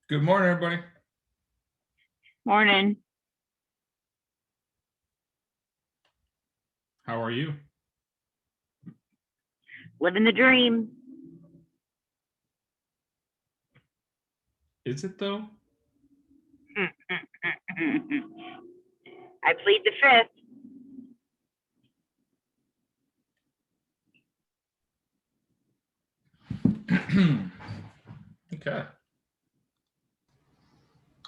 Good morning, everybody. Morning. How are you? Living the dream. Is it though? I plead the fifth. Okay.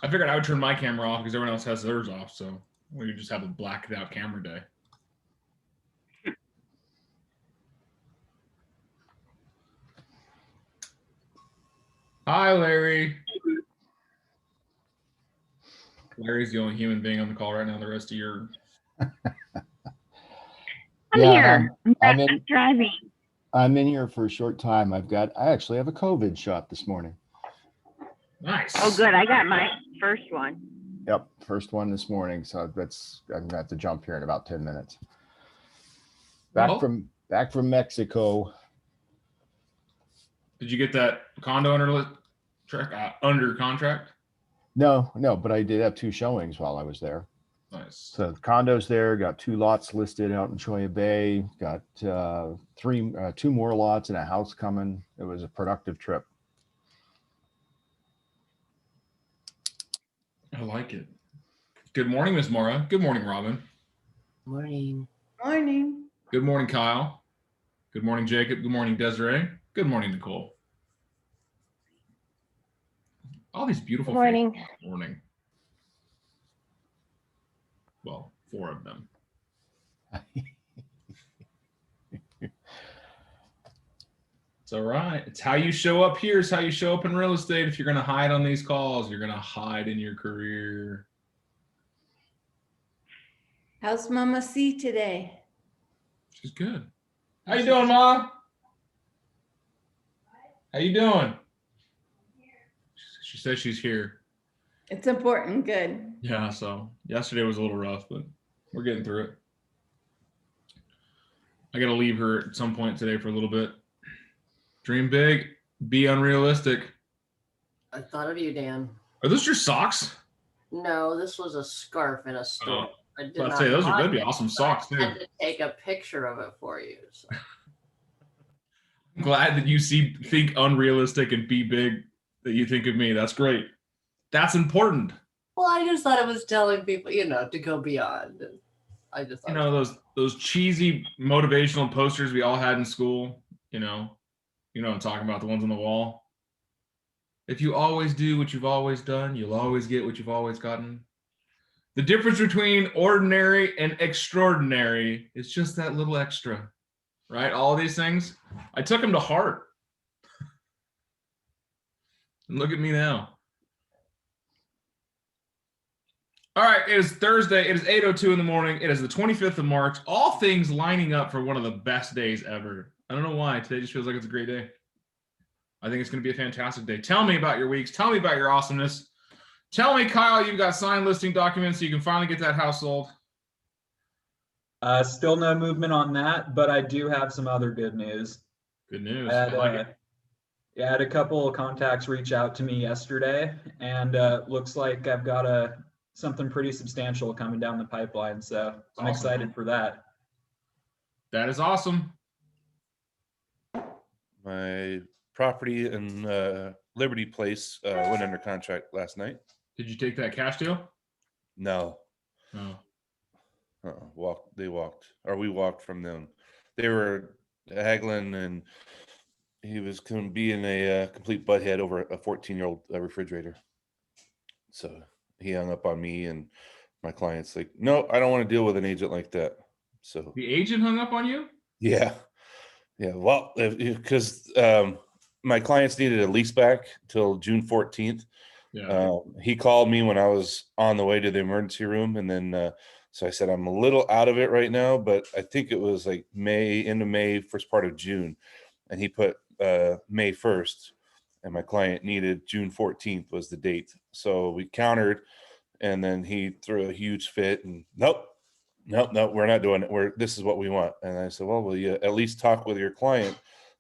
I figured I would turn my camera off because everyone else has theirs off, so we could just have a blacked out camera day. Hi, Larry. Larry's the only human being on the call right now. The rest of your I'm here. I'm driving. I'm in here for a short time. I actually have a COVID shot this morning. Nice. Oh, good. I got my first one. Yep, first one this morning. So I'm gonna have to jump here in about 10 minutes. Back from Mexico. Did you get that condo under contract? No, but I did have 2 showings while I was there. Nice. So the condo's there, got 2 lots listed out in Choya Bay, got 2 more lots and a house coming. It was a productive trip. I like it. Good morning, Ms. Mora. Good morning, Robin. Morning. Morning. Good morning, Kyle. Good morning, Jacob. Good morning, Desiree. Good morning, Nicole. All these beautiful Morning. faces this morning. Well, 4 of them. It's all right. It's how you show up here. It's how you show up in real estate. If you're going to hide on these calls, you're going to hide in your career. How's Mama C today? She's good. How you doing, Mom? How you doing? She says she's here. It's important. Good. Yeah, so yesterday was a little rough, but we're getting through it. I got to leave her at some point today for a little bit. Dream big, be unrealistic. I thought of you, Dan. Are those your socks? No, this was a scarf in a store. I did Let's not say buy that'd be it, awesome but socks I too. had to take a picture of it for you. So. I'm glad that you think unrealistic and be big that you think of me. That's great. That's important. Well, I just thought it was telling people, to go beyond. I just thought those cheesy motivational posters we all had in school. You know what I'm talking about, the ones on the wall. If you always do what you've always done, you'll always get what you've always gotten. The difference between ordinary and extraordinary is just that little extra, right? All of these things, I took them to heart. And look at me now. All right, it is Thursday. It is 8:02 in the morning. It is the 25th of March. All things lining up for one of the best days ever. I don't know why. Today just feels like it's a great day. I think it's going to be a fantastic day. Tell me about your weeks. Tell me about your awesomeness. Tell me, Kyle, you've got signed listing documents so you can finally get that house sold. Still no movement on that, but I do have some other good news. Good news. I had a couple of contacts reach out to me yesterday, and looks like I've got something pretty substantial coming down the pipeline. So I'm excited for that. That is awesome. My property in Liberty Place went under contract last night. Did you take that cash deal? No. Oh. We walked from them. They were haggling, and he was going to be in a complete butthead over a 14-year-old refrigerator. So he hung up on me, and my client's like, no, I don't want to deal with an agent like that. So the agent hung up on you? Yeah. Well, because my clients needed a lease back till June 14th. Yeah. He called me when I was on the way to the emergency room, and then so I said I'm a little out of it right now, but I think it was like end of May, first part of June, and he put May 1st, and my client needed June 14th was the date. So we countered, and then he threw a huge fit, and nope, we're not doing it. This is what we want. And I said, well, will you at least talk with your client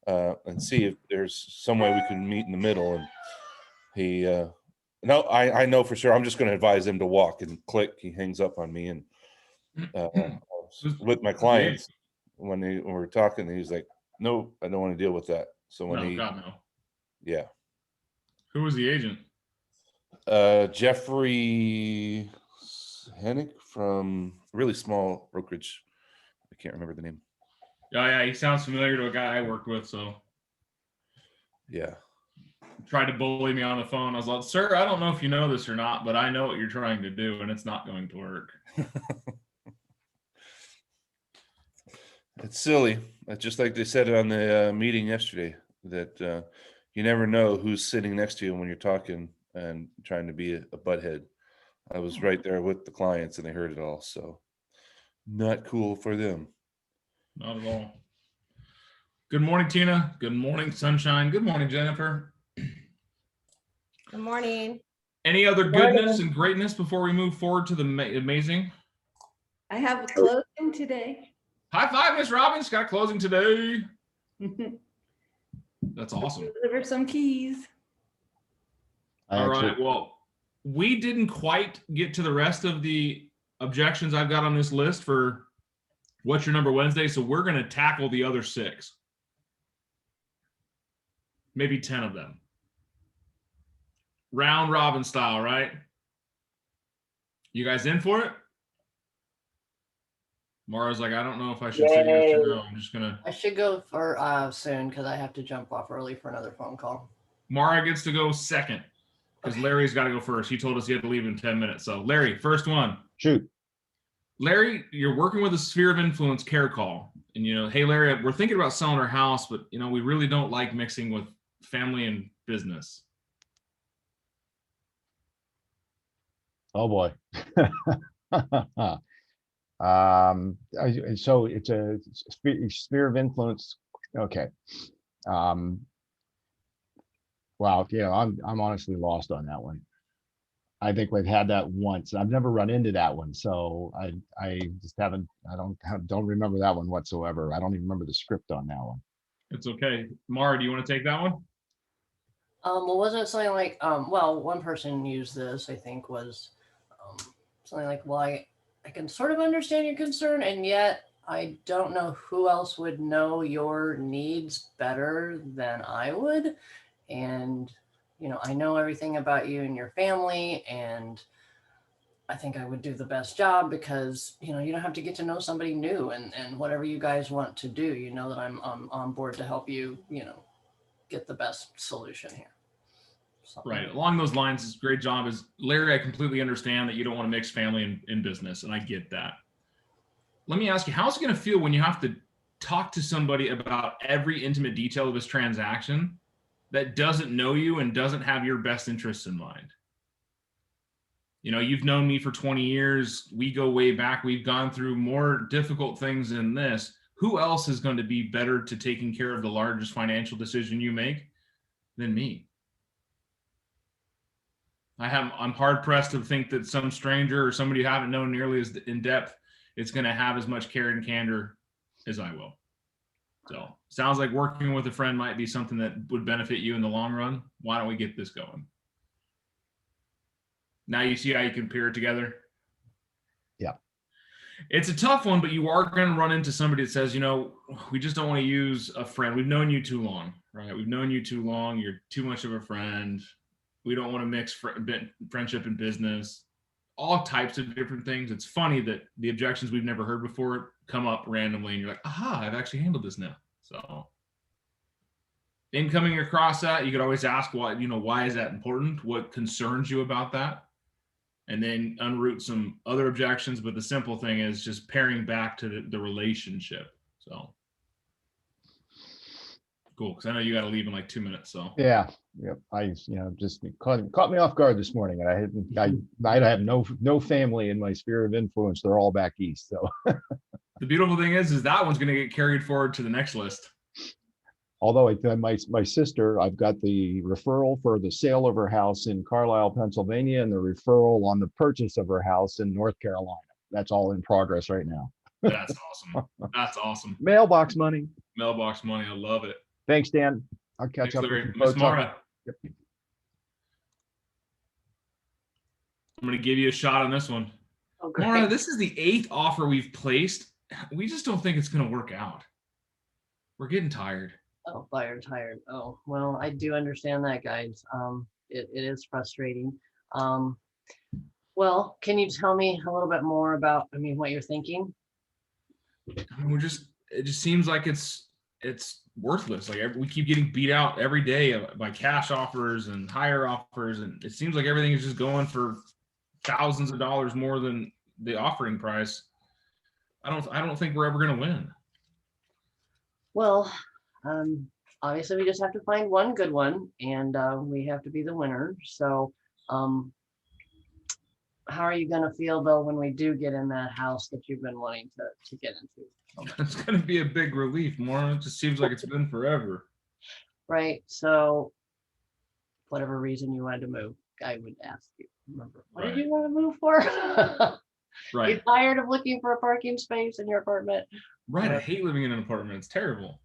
and see if there's some way we can meet in the middle? And he No, I know for sure. I'm just going to advise him to walk and click. He hangs up on me and with my clients when we were talking, he was like, "No, I don't want to deal with that." So when No, God, no. yeah, Who was the agent? Jeffrey Hennick from a really small brokerage. I can't remember the name. Oh, yeah, he sounds familiar to a guy I work with. So Yeah. tried to bully me on the phone. I was like, "Sir, I don't know if you know this or not, but I know what you're trying to do, and it's not going to work." It's silly. Just like they said on the meeting yesterday, that you never know who's sitting next to you when you're talking and trying to be a butthead. I was right there with the clients and they heard it all. So not cool for them. Not at all. Good morning, Tina. Good morning, Sunshine. Good morning, Jennifer. Good morning. Any other goodness and greatness before we move forward to the amazing? I have a closing today. High five, Miss Robbins. Got closing today. That's awesome. Deliver some keys. All right. Well, we didn't quite get to the rest of the objections I've got on this list for What's Your Number Wednesday. So we're going to tackle the other 6. Maybe 10 of them. Round robin style, right? You guys in for it? Mara's like, I don't know if I should say yes or no. I'm just going to. I should go for soon because I have to jump off early for another phone call. Mara gets to go second because Larry's got to go first. He told us he had to leave in 10 minutes. So Larry, first one. Shoot. Larry, you're working with a sphere of influence care call. And, hey, Larry, we're thinking about selling our house, but, we really don't like mixing with family and business. Oh boy. So it's a sphere of influence. Okay. Wow. I'm honestly lost on that one. I think we've had that once. I've never run into that one. So I just haven't, don't remember that one whatsoever. I don't even remember the script on that one. It's okay. Mara, do you want to take that one? Well, wasn't it something like, well, one person used this, I think, was something like, well, I can sort of understand your concern, and yet I don't know who else would know your needs better than I would. And, I know everything about you and your family, and I think I would do the best job because, you don't have to get to know somebody new, and whatever you guys want to do, that I'm on board to help you, get the best solution here. Something. Right. Along those lines, it's a great job. Is Larry, I completely understand that you don't want to mix family and business, and I get that. Let me ask you, how's it going to feel when you have to talk to somebody about every intimate detail of this transaction that doesn't know you and doesn't have your best interests in mind? You've known me for 20 years. We go way back. We've gone through more difficult things than this. Who else is going to be better to taking care of the largest financial decision you make than me? I'm hard pressed to think that some stranger or somebody you haven't known nearly as in depth is going to have as much care and candor as I will. So sounds like working with a friend might be something that would benefit you in the long run. Why don't we get this going? Now you see how you can pair it together. Yeah. It's a tough one, but you are going to run into somebody that says, we just don't want to use a friend. We've known you too long, right? We've known you too long. You're too much of a friend. We don't want to mix friendship and business, all types of different things. It's funny that the objections we've never heard before come up randomly and you're like, aha, I've actually handled this now. So in coming across that, you could always ask why is that important? What concerns you about that? And then unroot some other objections. But the simple thing is just pairing back to the relationship. So cool. Cause I know you got to leave in like 2 minutes. So yeah. Yep. I just caught me off guard this morning, and I have no family in my sphere of influence. They're all back east. So the beautiful thing is that one's going to get carried forward to the next list. Although my sister, I've got the referral for the sale of her house in Carlisle, Pennsylvania, and the referral on the purchase of her house in North Carolina. That's all in progress right now. That's awesome. That's awesome. Mailbox money. Mailbox money. I love it. Thanks, Dan. I'll catch up with you. Miss Mara. Yep. I'm going to give you a shot on this one. Okay. Maura, this is the 8th offer we've placed. We just don't think it's going to work out. We're getting tired. Oh, tired. Oh, well, I do understand that, guys. It is frustrating. Well, can you tell me a little bit more about, what you're thinking? I mean, it just seems like it's worthless. Like we keep getting beat out every day by cash offers and higher offers. And it seems like everything is just going for thousands of dollars more than the offering price. I don't think we're ever going to win. Well, obviously we just have to find one good one, and we have to be the winner. So, how are you going to feel though when we do get in that house that you've been wanting to get into? It's going to be a big relief, Maura. It just seems like it's been forever. Right. So, whatever reason you wanted to move, I would ask you. Remember, what did you want to move for? Right. You're tired of looking for a parking space in your apartment. Right. I hate living in an apartment. It's terrible.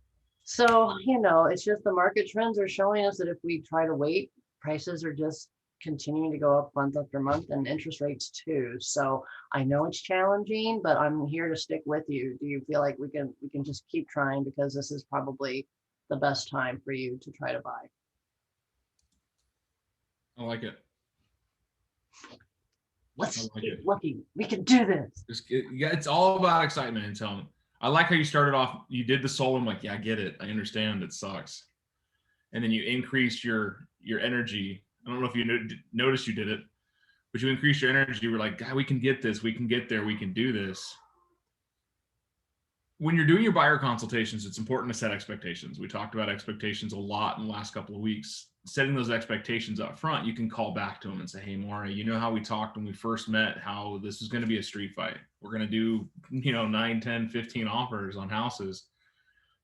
So, it's just the market trends are showing us that if we try to wait, prices are just continuing to go up month after month, and interest rates too. So I know it's challenging, but I'm here to stick with you. Do you feel like we can just keep trying, because this is probably the best time for you to try to buy? I like it. Let's keep looking. We can do this. It's all about excitement and telling. I like how you started off. You did the soul. I'm like, yeah, I get it. I understand. It sucks. And then you increased your energy. I don't know if you noticed you did it, but you increased your energy. We're like, God, we can get this. We can get there. We can do this. When you're doing your buyer consultations, it's important to set expectations. We talked about expectations a lot in the last couple of weeks. Setting those expectations up front, you can call back to them and say, hey, Maura, you know how we talked when we first met, how this is going to be a street fight. We're going to do, 9, 10, 15 offers on houses.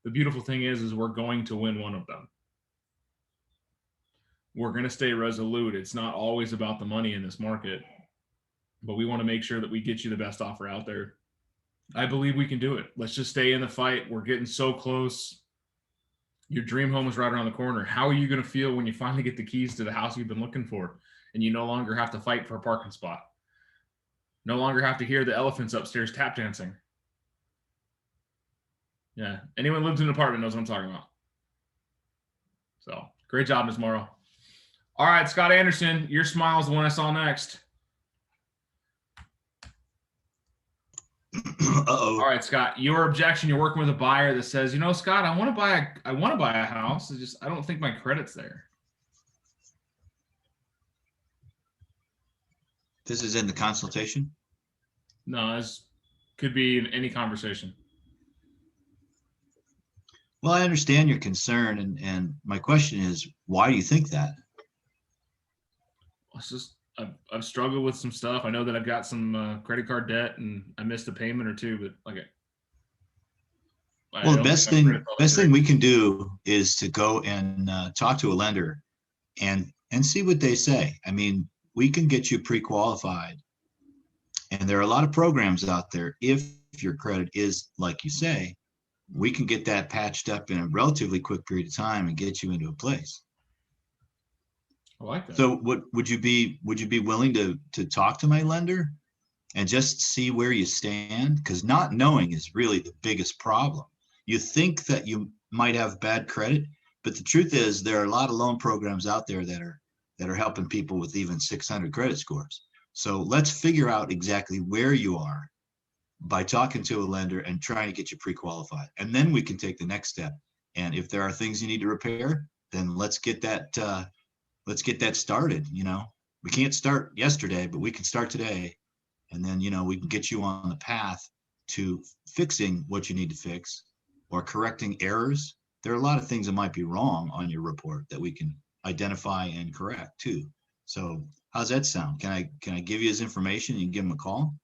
The beautiful thing is we're going to win one of them. We're going to stay resolute. It's not always about the money in this market, but we want to make sure that we get you the best offer out there. I believe we can do it. Let's just stay in the fight. We're getting so close. Your dream home is right around the corner. How are you going to feel when you finally get the keys to the house you've been looking for, and you no longer have to fight for a parking spot? No longer have to hear the elephants upstairs tap dancing. Yeah. Anyone who lives in an apartment knows what I'm talking about. So great job, Ms. Morrow. All right, Scott Anderson, your smile is the one I saw next. Uh-oh. All right, Scott, your objection, you're working with a buyer that says, Scott, I want to buy a house. It's just, I don't think my credit's there. This is in the consultation? No, this could be in any conversation. Well, I understand your concern, and my question is, why do you think that? It's just, I've struggled with some stuff. I know that I've got some credit card debt, and I missed a payment or two, but okay. Well, the best thing we can do is to go and talk to a lender and see what they say. I mean, we can get you pre-qualified, and there are a lot of programs out there. If your credit is like you say, we can get that patched up in a relatively quick period of time and get you into a place. I like that. So would you be willing to talk to my lender and just see where you stand? Because not knowing is really the biggest problem. You think that you might have bad credit, but the truth is there are a lot of loan programs out there that are helping people with even 600 credit scores. So let's figure out exactly where you are by talking to a lender and trying to get you pre-qualified. And then we can take the next step. And if there are things you need to repair, then let's get that started. We can't start yesterday, but we can start today. And then, we can get you on the path to fixing what you need to fix or correcting errors. There are a lot of things that might be wrong on your report that we can identify and correct too. So how's that sound? Can I give you his information and you can give him a call?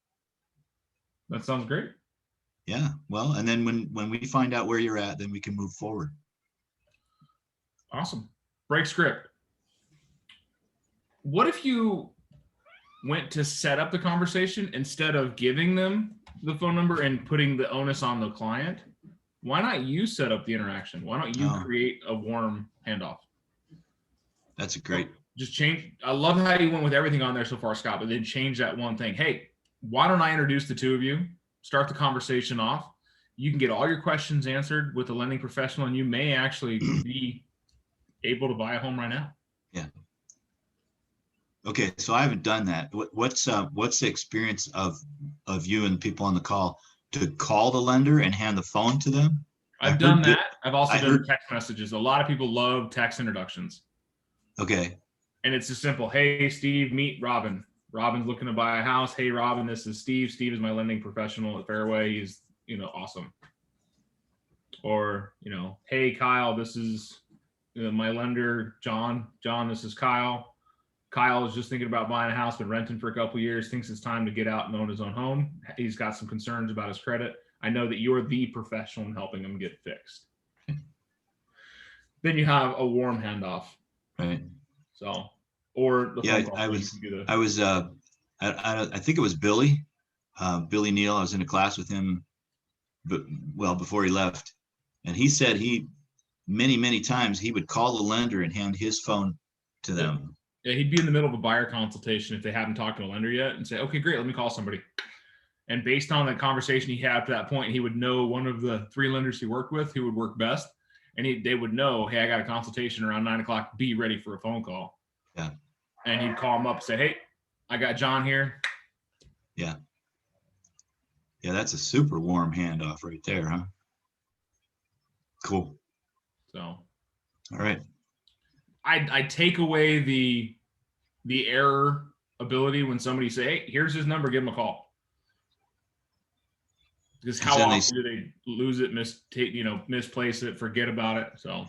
That sounds great. Yeah. Well, and then when we find out where you're at, then we can move forward. Awesome. Break script. What if you went to set up the conversation instead of giving them the phone number and putting the onus on the client? Why not you set up the interaction? Why don't you create a warm handoff? That's a great just change. I love how you went with everything on there so far, Scott, but then change that one thing. Hey, why don't I introduce the two of you? Start the conversation off. You can get all your questions answered with a lending professional, and you may actually be able to buy a home right now. Yeah. Okay, so I haven't done that. What's the experience of you and people on the call to call the lender and hand the phone to them? I've done that. I've also done text messages. A lot of people love text introductions. Okay. And it's just simple. Hey, Steve, meet Robin. Robin's looking to buy a house. Hey, Robin, this is Steve. Steve is my lending professional at Fairway. He's, awesome. Or, hey, Kyle, this is my lender, John. John, this is Kyle. Kyle is just thinking about buying a house, been renting for a couple of years, thinks it's time to get out and own his own home. He's got some concerns about his credit. I know that you're the professional in helping him get fixed. Then you have a warm handoff. Right. So, or the phone call. I think it was Billy Neal. I was in a class with him, before he left, and he said many times he would call the lender and hand his phone to them. Yeah, he'd be in the middle of a buyer consultation if they haven't talked to a lender yet and say, okay, great, let me call somebody. And based on the conversation he had to that point, he would know one of the 3 lenders he worked with who would work best. And they would know, hey, I got a consultation around 9 o'clock, be ready for a phone call. Yeah. And he'd call him up and say, hey, I got John here. Yeah. Yeah, that's a super warm handoff right there, huh? Cool. So. All right. I take away the error ability when somebody say, hey, here's his number, give him a call. Because how often do they lose it, misplace it, forget about it? So.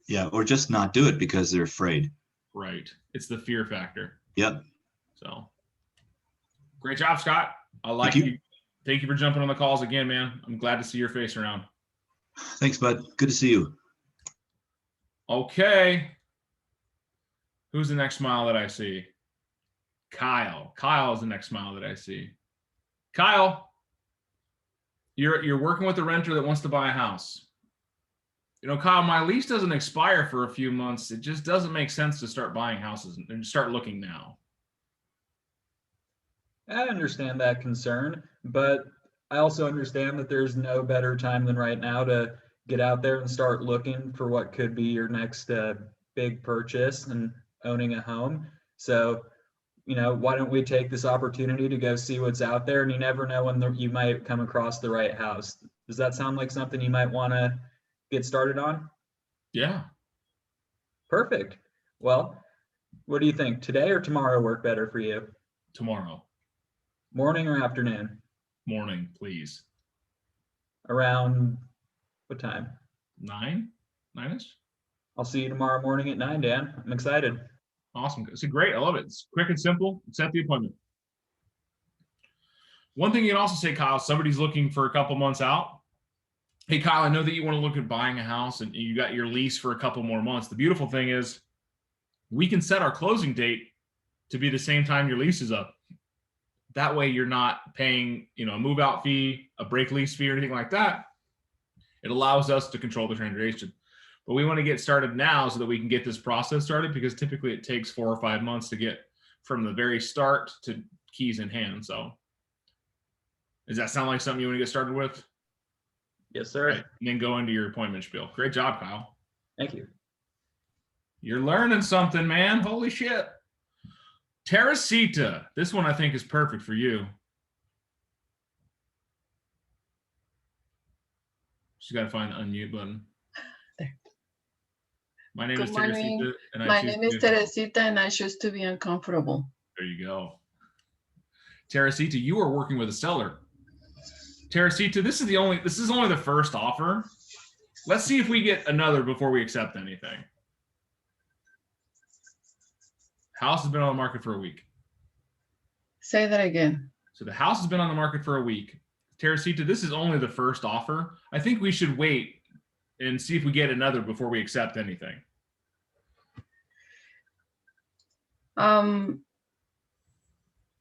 Yeah, or just not do it because they're afraid. Right. It's the fear factor. Yep. So. Great job, Scott. I like you. Thank you for jumping on the calls again, man. I'm glad to see your face around. Thanks, bud. Good to see you. Okay. Who's the next smile that I see? Kyle. Kyle is the next smile that I see. Kyle, you're working with a renter that wants to buy a house. Kyle, my lease doesn't expire for a few months. It just doesn't make sense to start buying houses and start looking now. I understand that concern, but I also understand that there's no better time than right now to get out there and start looking for what could be your next big purchase and owning a home. So, why don't we take this opportunity to go see what's out there? And you never know when you might come across the right house. Does that sound like something you might want to get started on? Yeah. Perfect. Well, what do you think? Today or tomorrow work better for you? Tomorrow. Morning or afternoon? Morning, please. Around what time? 9-ish? I'll see you tomorrow morning at 9, Dan. I'm excited. Awesome. It's great. I love it. It's quick and simple. Set the appointment. One thing you can also say, Kyle, somebody's looking for a couple months out. Hey, Kyle, I know that you want to look at buying a house and you got your lease for a couple more months. The beautiful thing is we can set our closing date to be the same time your lease is up. That way you're not paying, a move out fee, a break lease fee or anything like that. It allows us to control the transaction. But we want to get started now so that we can get this process started, because typically it takes 4 or 5 months to get from the very start to keys in hand. So does that sound like something you want to get started with? Yes, sir. Right. And then go into your appointment spiel. Great job, Kyle. Thank you. You're learning something, man. Holy shit. Teresita. This one I think is perfect for you. She's got to find the unmute button. There. My name Good is morning. Teresita. And My name is Teresita and I choose to be uncomfortable. There you go. Teresita, you are working with a seller. Teresita, this is only the first offer. Let's see if we get another before we accept anything. House has been on the market for a week. Say that again. So the house has been on the market for a week. Teresita, this is only the first offer. I think we should wait and see if we get another before we accept anything.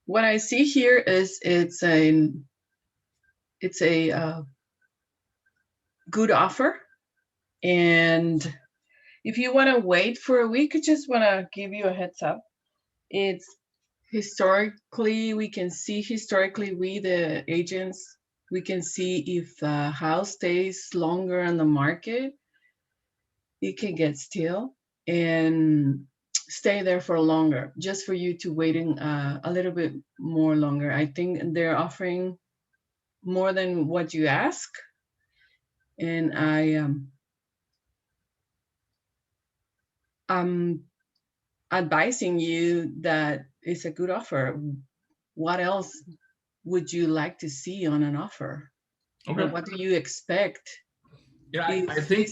What I see here is it's a good offer, and if you want to wait for a week, I just want to give you a heads up. It's historically, we can see historically, we, the agents, we can see if the house stays longer on the market, it can get still and stay there for longer, just for you to waiting a little bit more longer. I think they're offering more than what you ask. And I'm advising you that it's a good offer. What else would you like to see on an offer? Okay. What do you expect? Yeah, I think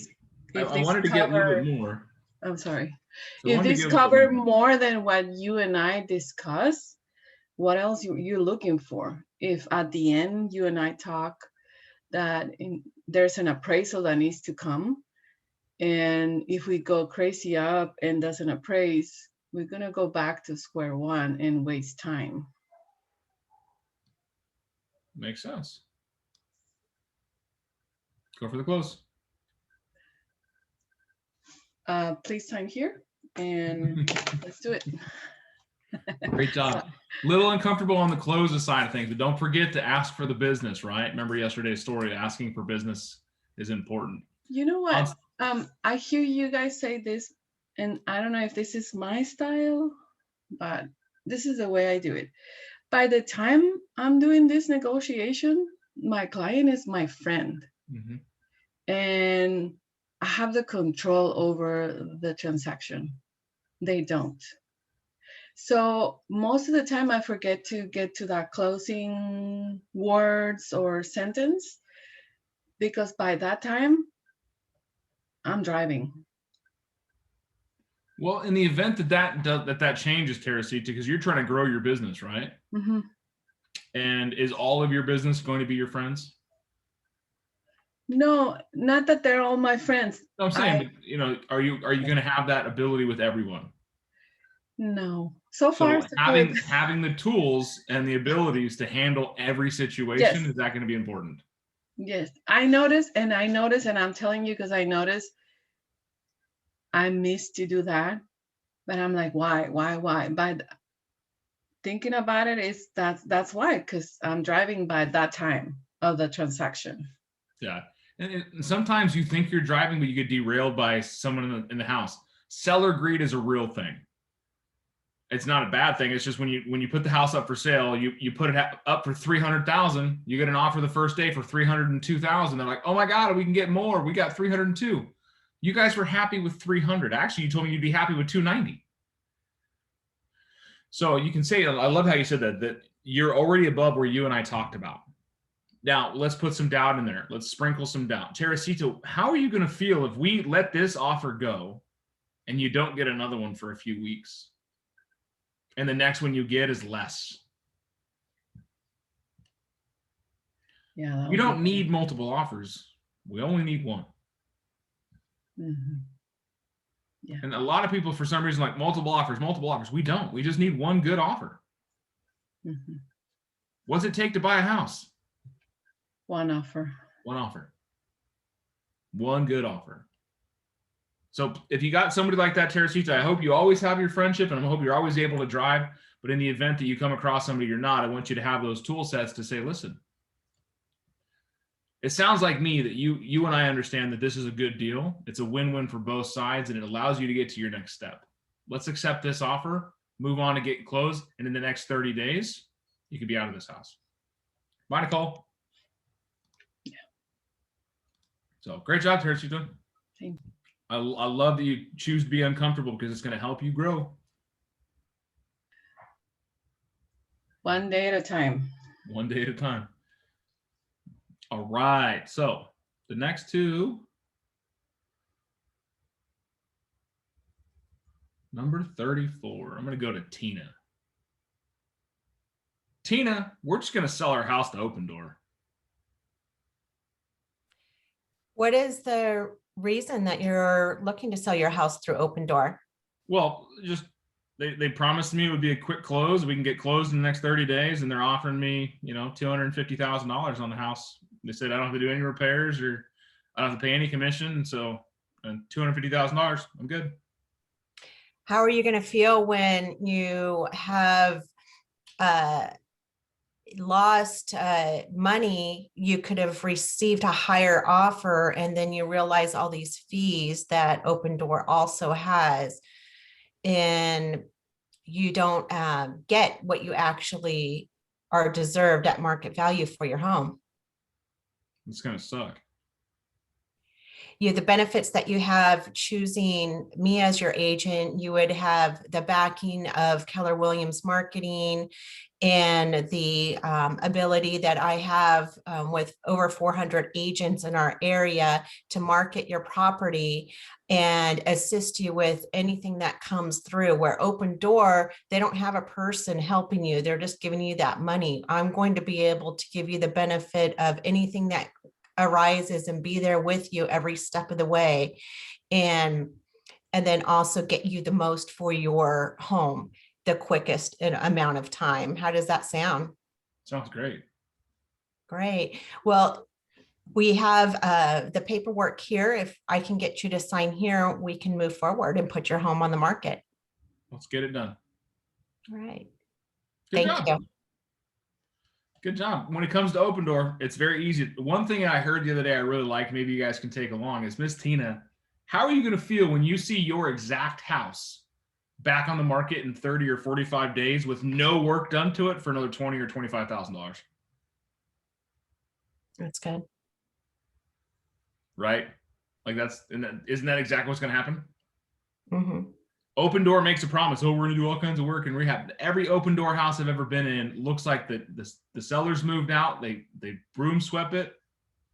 I wanted to get a little bit more. I'm sorry. So I if wanted to this get a little bit covered more. more than what you and I discussed, what else you're looking for? If at the end you and I talk that there's an appraisal that needs to come, and if we go crazy up and doesn't appraise, we're gonna go back to square one and waste time. Makes sense. Go for the close. Please sign here and let's do it. Great job. Little uncomfortable on the closes side of things, but don't forget to ask for the business, right? Remember yesterday's story, asking for business is important. You know what? I hear you guys say this, and I don't know if this is my style, but this is the way I do it. By the time I'm doing this negotiation, my client is my friend. Mm-hmm. And I have the control over the transaction. They don't. So most of the time I forget to get to that closing words or sentence, because by that time I'm driving. Well, in the event that changes, Teresita, because you're trying to grow your business, right? Mm-hmm. And is all of your business going to be your friends? No, not that they're all my friends. No, I'm saying, but, are you going to have that ability with everyone? No. So far, so having the tools and the abilities to handle every situation, yes. Is that going to be important? Yes, I notice, and I'm telling you because I noticed I missed to do that, but I'm like, why? But thinking about it is that's why, because I'm driving by that time of the transaction. Yeah, and sometimes you think you're driving, but you get derailed by someone in the house. Seller greed is a real thing. It's not a bad thing. It's just when you put the house up for sale, you put it up for $300,000. You get an offer the first day for $302,000. They're like, oh my God, we can get more. We got 302. You guys were happy with 300. Actually, you told me you'd be happy with 290. So you can say, I love how you said that you're already above where you and I talked about. Now let's put some doubt in there. Let's sprinkle some doubt. Teresita, how are you going to feel if we let this offer go and you don't get another one for a few weeks? And the next one you get is less. Yeah. We don't need multiple offers. We only need one. Mm-hmm. Yeah. And a lot of people, for some reason, like multiple offers. We don't. We just need one good offer. Mm-hmm. What does it take to buy a house? One offer. One offer. One good offer. So if you got somebody like that, Teresita, I hope you always have your friendship, and I hope you're always able to drive. But in the event that you come across somebody you're not, I want you to have those tool sets to say, listen, it sounds like me that you and I understand that this is a good deal. It's a win-win for both sides, and it allows you to get to your next step. Let's accept this offer, move on to get closed, and in the next 30 days, you could be out of this house. Bye, Nicole. Yeah. So great job, Teresita. Thank you. I love that you choose to be uncomfortable because it's going to help you grow. One day at a time. One day at a time. All right. So the next two. Number 34. I'm going to go to Tina. Tina, we're just going to sell our house to Open Door. What is the reason that you're looking to sell your house through Open Door? Well, just they promised me it would be a quick close. We can get closed in the next 30 days, and they're offering me, $250,000 on the house. They said I don't have to do any repairs or I don't have to pay any commission. So and $250,000. I'm good. How are you going to feel when you have lost money? You could have received a higher offer, and then you realize all these fees that Open Door also has, and you don't get what you actually are deserved at market value for your home. It's going to suck. The benefits that you have choosing me as your agent, you would have the backing of Keller Williams Marketing and the ability that I have with over 400 agents in our area to market your property and assist you with anything that comes through. Where Open Door, they don't have a person helping you. They're just giving you that money. I'm going to be able to give you the benefit of anything that arises and be there with you every step of the way, and then also get you the most for your home the quickest amount of time. How does that sound? Sounds great. Great. Well, we have the paperwork here. If I can get you to sign here, we can move forward and put your home on the market. Let's get it done. All right. Good Thank job. you. Good job. When it comes to Open Door, it's very easy. One thing I heard the other day I really like, maybe you guys can take along, is Miss Tina, how are you going to feel when you see your exact house back on the market in 30 or 45 days with no work done to it for another $20,000 or $25,000? That's good. Right? Like isn't that exactly what's going to happen? Mm-hmm. Open Door makes a promise. Oh, we're going to do all kinds of work and rehab. Every Open Door house I've ever been in looks like the sellers moved out. They broom swept it.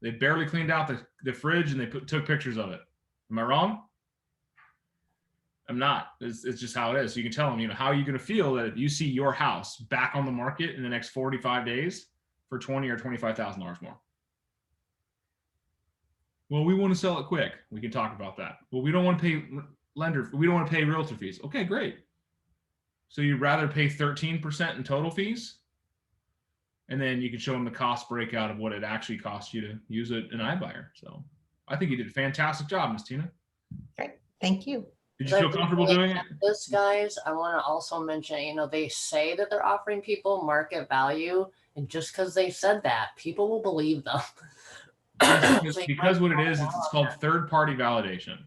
They barely cleaned out the fridge, and they took pictures of it. Am I wrong? I'm not. It's just how it is. So you can tell them, how are you going to feel that if you see your house back on the market in the next 45 days for $20,000 or $25,000 more? Well, we want to sell it quick. We can talk about that. Well, we don't want to pay we don't want to pay realtor fees. Okay, great. So you'd rather pay 13% in total fees? And then you can show them the cost breakout of what it actually costs you to use an iBuyer. So I think you did a fantastic job, Ms. Tina. Great. Thank you. Did you feel comfortable doing it? This, guys, I want to also mention, they say that they're offering people market value, and just because they said that, people will believe them. because what it is, it's called third-party validation.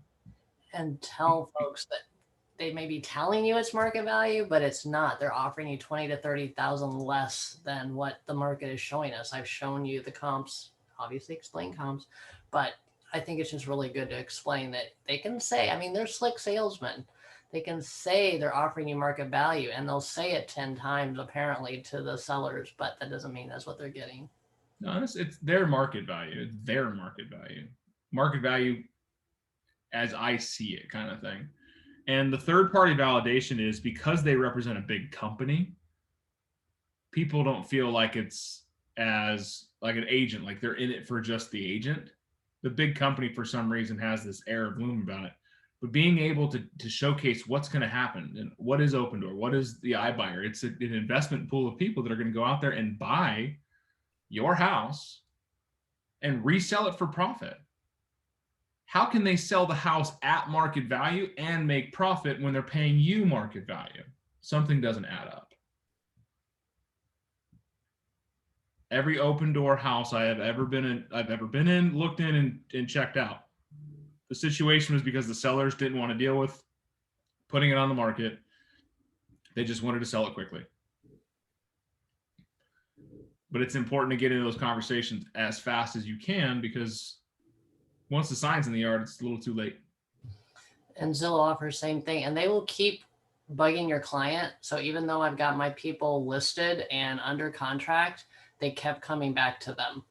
And tell folks that they may be telling you it's market value, but it's not. They're offering you 20 to 30,000 less than what the market is showing us. I've shown you the comps, obviously explain comps, but I think it's just really good to explain that they can say, they're slick salesmen. They can say they're offering you market value, and they'll say it 10 times apparently to the sellers, but that doesn't mean that's what they're getting. No, it's their market value. It's their market value. Market value as I see it, kind of thing. And the third-party validation is because they represent a big company, people don't feel like it's as like an agent, like they're in it for just the agent. The big company, for some reason, has this air of gloom about it. But being able to showcase what's going to happen and what is Open Door, what is the iBuyer, it's an investment pool of people that are going to go out there and buy your house and resell it for profit. How can they sell the house at market value and make profit when they're paying you market value? Something doesn't add up. Every Open Door house I've ever been in, looked in and checked out, the situation was because the sellers didn't want to deal with putting it on the market. They just wanted to sell it quickly. But it's important to get into those conversations as fast as you can, because once the sign's in the yard, it's a little too late. And Zillow offers same thing, and they will keep bugging your client. So even though I've got my people listed and under contract, they kept coming back to them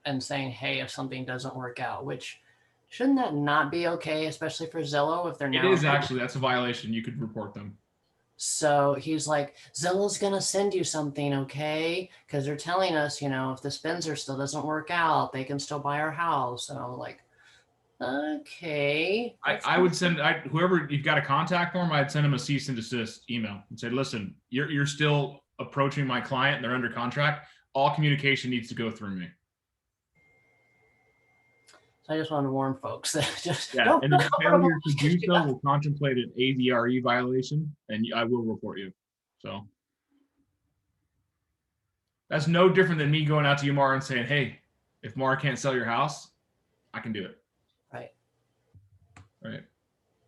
and saying, hey, if something doesn't work out, which shouldn't that not be okay, especially for Zillow if they're now. It is actually, that's a violation. You could report them. So he's like, Zillow's going to send you something, okay? Because they're telling us, if the Spencer still doesn't work out, they can still buy our house. And I'm like, okay. I would send whoever you've got a contact for them, I'd send them a cease and desist email and say, listen, you're still approaching my client and they're under contract. All communication needs to go through me. So I just want to warn folks that just Yeah, don't and feel the comfortable. failure to do so will contemplate an ADRE violation, and I will report you. So that's no different than me going out to you, Mara, and saying, "Hey, if Mara can't sell your house, I can do it." Right. Right.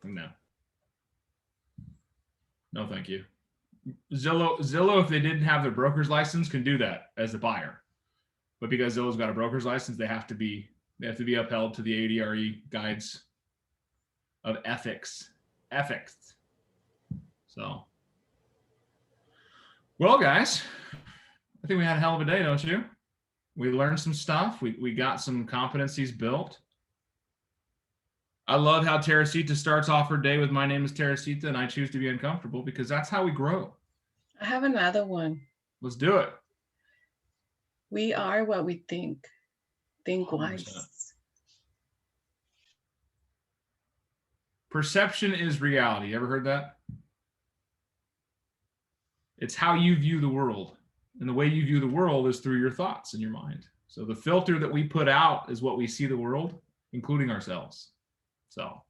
No. No, thank you. Zillow, if they didn't have their broker's license, can do that as a buyer, but because Zillow's got a broker's license, they have to be upheld to the ADRE guides of ethics. So, well, guys, I think we had a hell of a day, don't you? We learned some stuff. We got some competencies built. I love how Teresita starts off her day with "My name is Teresita and I choose to be uncomfortable," because that's how we grow. I have another one. Let's do it. We are what we think. Think 100%. wise. Perception is reality. You ever heard that? It's how you view the world. And the way you view the world is through your thoughts in your mind. So the filter that we put out is what we see the world, including ourselves. So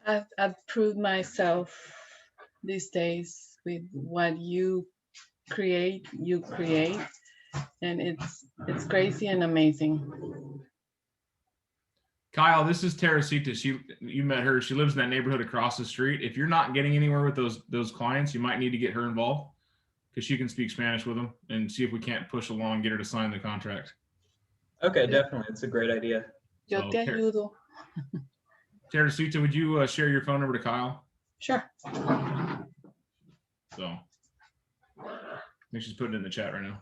I've proved myself these days with what you create, and it's crazy and amazing. Kyle, this is Teresita. You met her. She lives in that neighborhood across the street. If you're not getting anywhere with those clients, you might need to get her involved, because she can speak Spanish with them, and see if we can't push along, get her to sign the contract. Okay, definitely. It's a great idea. Yo te ayudo. Teresita, would you share your phone number to Kyle? Sure. So I think she's putting it in the chat right now.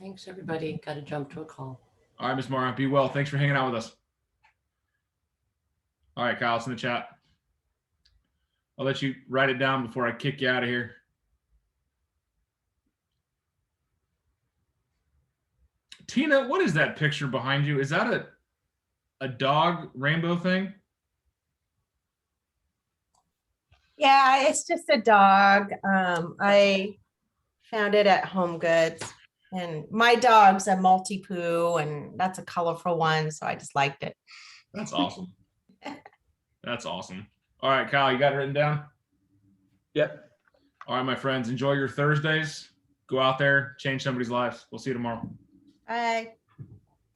Thanks, everybody. Got to jump to a call. All right, Miss Mara, be well. Thanks for hanging out with us. All right, Kyle, it's in the chat. I'll let you write it down before I kick you out of here. Tina, what is that picture behind you? Is that a dog rainbow thing? Yeah, it's just a dog. I found it at Home Goods, and my dog's a multi-poo, and that's a colorful one, so I just liked it. That's awesome. That's awesome. All right, Kyle, you got it written down? Yep. All right, my friends, enjoy your Thursdays. Go out there, change somebody's life. We'll see you tomorrow. Bye.